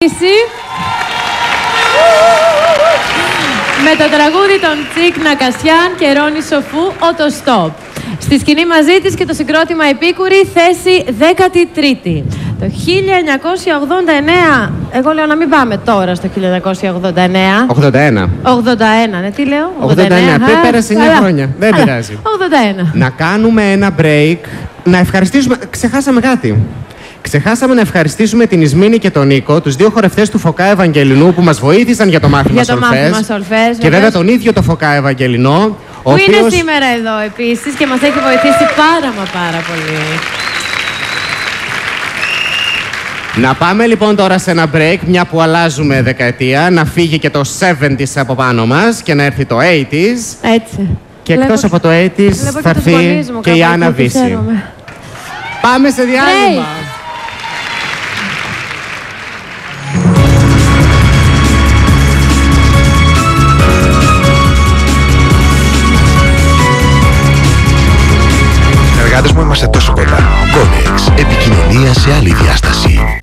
Με το τραγούδι των Τσίκ Νακασιάν και Ρόνι Σοφού, «Οτοστόπ». Στη σκηνή μαζί της και το συγκρότημα Επίκουρη, θέση 13η. Το 1989, εγώ λέω να μην πάμε τώρα στο 1989. 81. 81, ναι, τι λέω? 89, πέρασε 9 χρόνια. Δεν πειράζει. 81. Να κάνουμε ένα break, να ευχαριστήσουμε. Ξεχάσαμε κάτι. Ξεχάσαμε να ευχαριστήσουμε την Ισμήνη και τον Νίκο, τους δύο χορευτές του Φωκά Ευαγγελινού που μας βοήθησαν για το μάθημα σολφές. Και βέβαια τον ίδιο το Φωκά Ευαγγελινό. Που είναι σήμερα εδώ επίσης και μας έχει βοηθήσει πάρα πολύ. Να πάμε λοιπόν τώρα σε ένα break, μια που αλλάζουμε δεκαετία, να φύγει και το 70s από πάνω μας και να έρθει το 80s. Έτσι. Και εκτός από το 80s θα έρθει και η Άννα Βύση. Πάμε σε διάλειμμα! Συνεργάτες μου, είμαστε τόσο κοντά. Κόνεξ, επικοινωνία σε άλλη διάσταση.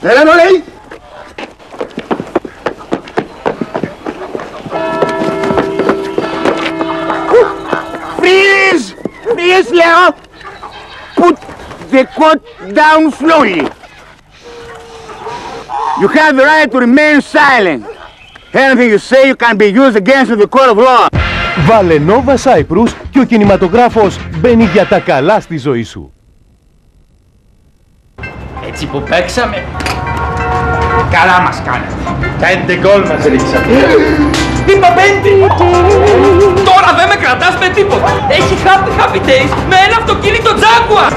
Έλα εδώ λέει! Freeze! Freeze λέω! Put the coat down slowly. You have the right to remain silent. Anything you say you can be used against the court of law. Βάλε Nova Cyprus και ο κινηματογράφος μπαίνει για τα καλά στη ζωή σου. Έτσι που παίξαμε, καλά μας κάνατε. 5 γκολ μας ρίξατε. Είπα 5! Τώρα δεν με κρατάς με τίποτα. Έχει happy days με ένα αυτοκίνητο Jaguar.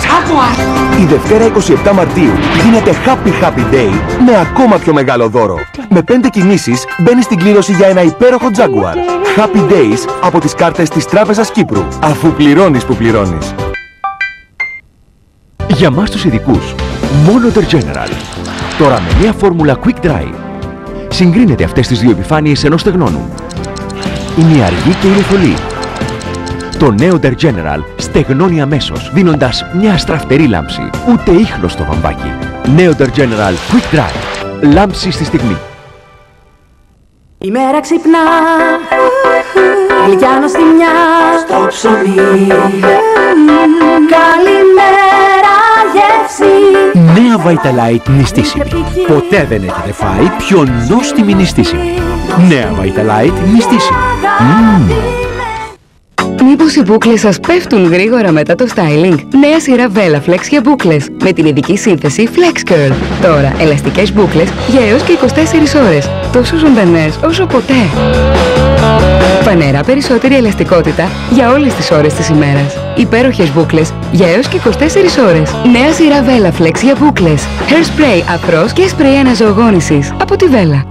Η Δευτέρα 27 Μαρτίου γίνεται Happy Day με ακόμα πιο μεγάλο δώρο. Με 5 κινήσεις μπαίνεις στην κλήρωση για ένα υπέροχο Jaguar. Happy Days από τις κάρτες της Τράπεζας Κύπρου. Αφού πληρώνεις που πληρώνεις. Για μας τους ειδικούς, μόνο το General. Τώρα με μια φόρμουλα Quick Dry. Συγκρίνετε αυτές τις δύο επιφάνειες ενός στεγνώνου. Είναι αργή και ηλιθολή. Το νέο Der General στεγνώνει αμέσως, δίνοντας μια στραφτερή λάμψη. Ούτε ίχνος στο βαμβάκι. Νέο Der General Quick Dry. Λάμψη στη στιγμή. Η μέρα ξυπνά, γλυκιά νοστιμιά στο ψωμί. Καλημέρα γεύση. Νέα Vitalite νηστίσιμη. Ποτέ δεν έχετε φάει πιο νόστιμη νηστίσιμη. Νέα Vitalite νηστίσιμη. Μήπως οι μπούκλες σας πέφτουν γρήγορα μετά το styling? Νέα σειρά Velaflex για μπούκλες με την ειδική σύνθεση Flex Curl. Τώρα ελαστικές μπούκλες για έως και 24 ώρες. Τόσο ζωντανές όσο ποτέ. Φανερά περισσότερη ελαστικότητα για όλες τις ώρες της ημέρας. Υπέροχες μπούκλες για έως και 24 ώρες. Νέα σειρά Velaflex για μπούκλες. Hairspray αφρός και σπρέι αναζωογόνησης από τη Vela.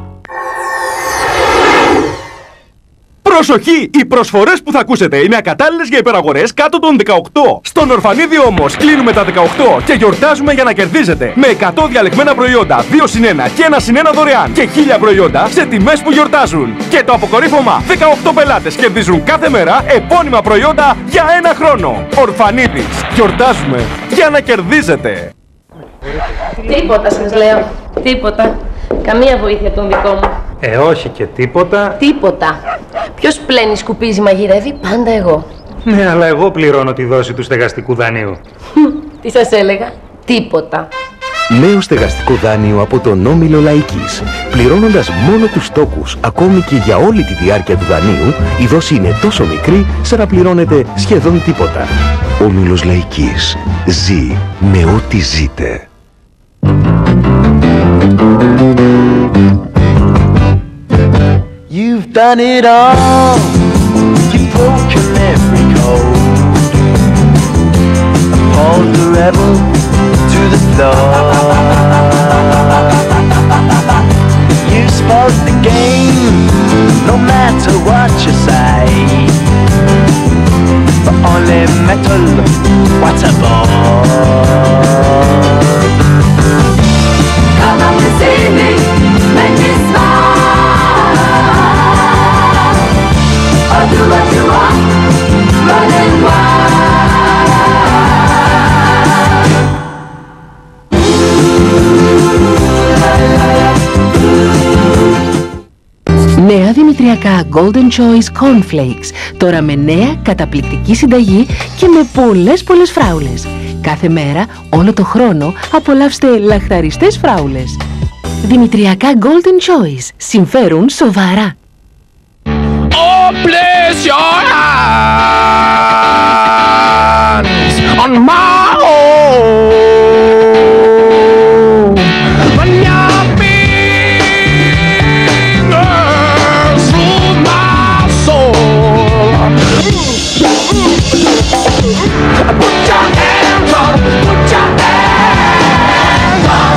Προσοχή! Οι προσφορές που θα ακούσετε είναι ακατάλληλες για υπεραγορές κάτω των 18. Στον Ορφανίδη όμως κλείνουμε τα 18 και γιορτάζουμε για να κερδίζετε. Με 100 διαλεγμένα προϊόντα, 2 συν 1 και 1 συν 1 δωρεάν και 1000 προϊόντα σε τιμές που γιορτάζουν. Και το αποκορύφωμα, 18 πελάτες κερδίζουν κάθε μέρα επώνυμα προϊόντα για 1 χρόνο. Ορφανίδης, γιορτάζουμε για να κερδίζετε. Τίποτα σας λέω, τίποτα. Καμία βοήθεια από τον δικό μου. Όχι και τίποτα. Τίποτα. Ποιος πλένει, σκουπίζει, μαγειρεύει, πάντα εγώ. Ναι, αλλά εγώ πληρώνω τη δόση του στεγαστικού δανείου. Τι σας έλεγα, τίποτα. Νέο στεγαστικό δάνειο από τον Όμιλο Λαϊκής. Πληρώνοντας μόνο τους τόκους, ακόμη και για όλη τη διάρκεια του δανείου, η δόση είναι τόσο μικρή, σαν να πληρώνετε σχεδόν τίποτα. Όμιλος Λαϊκής. Ζει με ό,τι ζείτε. You've done it all, you've broken every code, appalled the rebel to the floor. You spoiled the game, no matter what you say, but only metal, what a bore. Come on and see me. Νέα δημητριακά Golden Choice Cornflakes, τώρα με νέα καταπληκτική συνταγή και με πολλές φράουλες. Κάθε μέρα, όλο το χρόνο, απολαύστε λαχταριστές φράουλες. Δημητριακά Golden Choice, συμφέρουν σοβαρά. Oh, place your hands on my home. Run your fingers through my soul. Put your hands up, put your hands up.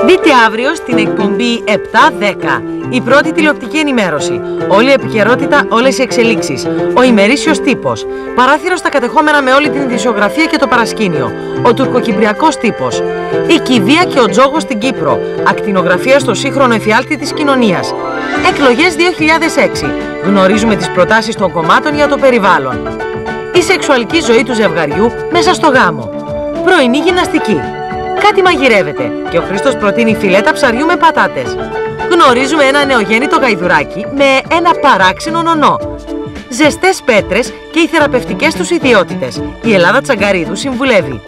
Δείτε αύριο στην εκπομπή 7-10, η πρώτη τηλεοπτική ενημέρωση. Όλη η επικαιρότητα, όλες οι εξελίξεις. Ο ημερήσιος τύπος. Παράθυρο στα κατεχόμενα με όλη την ειδησιογραφία και το παρασκήνιο. Ο τουρκοκυπριακός τύπος. Η κηδεία και ο τζόγος στην Κύπρο. Ακτινογραφία στο σύγχρονο εφιάλτη της κοινωνίας. Εκλογές 2006. Γνωρίζουμε τις προτάσεις των κομμάτων για το περιβάλλον. Η σεξουαλική ζωή του ζευγαριού μέσα στο γάμο. Πρωινή γυμναστική. Κάτι μαγειρεύεται και ο Χρήστος προτείνει φιλέτα ψαριού με πατάτες. Γνωρίζουμε ένα νεογέννητο γαϊδουράκι με ένα παράξενο νονό. Ζεστές πέτρες και οι θεραπευτικές τους ιδιότητες. Η Ελλάδα Τσαγκαρίδου συμβουλεύει.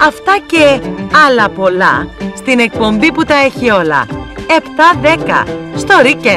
Αυτά και άλλα πολλά στην εκπομπή που τα έχει όλα. 7-10 στο ΡΙΚ 1.